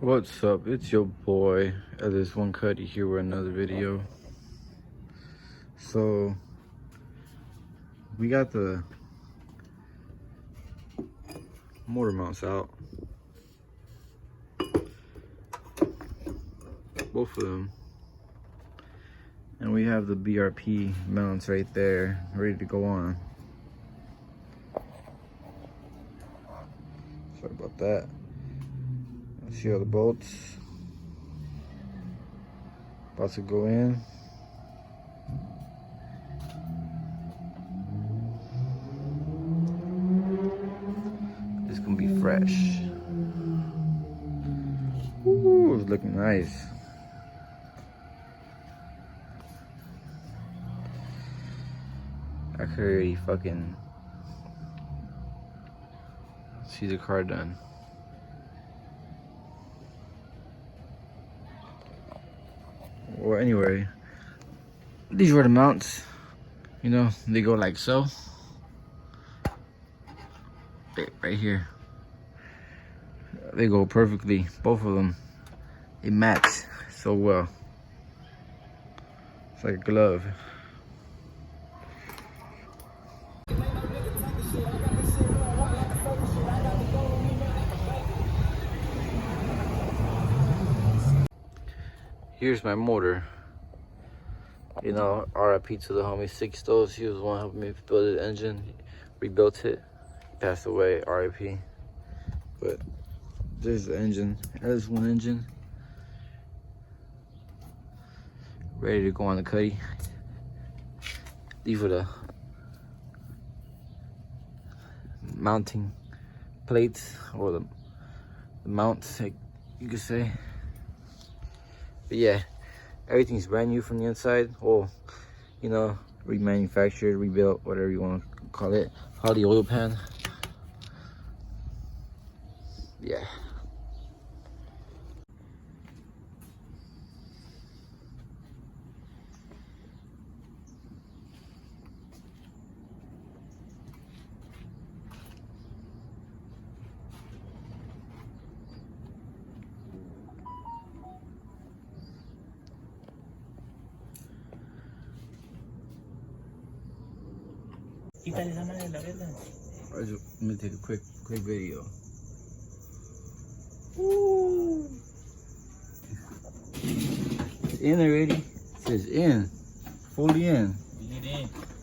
What's up? It's your boy, this one Cuddy here with another video. So we got the motor mounts out, both of them, and we have the BRP mounts right there ready to go on. Sorry about that. See all the bolts about to go in. It's gonna be fresh. Ooh, it's looking nice. I could already fucking see the car done. Well, anyway, these were the mounts. You know, they go like so. Right here. They go perfectly, both of them. They match so well. It's like a glove. Here's my motor. You know, RIP to the homie Six Stoves. He was the one helping me build the engine, rebuilt it. He passed away, RIP. But there's the engine. There's one engine. Ready to go on the cutty. These are the mounting plates, or the mounts, like you could say. But yeah, everything's brand new from the inside. Well, you know, remanufactured, rebuilt, whatever you want to call it. Holly oil pan. Yeah. Let me take a quick video. Woo. It's in already. It says in. Fully in.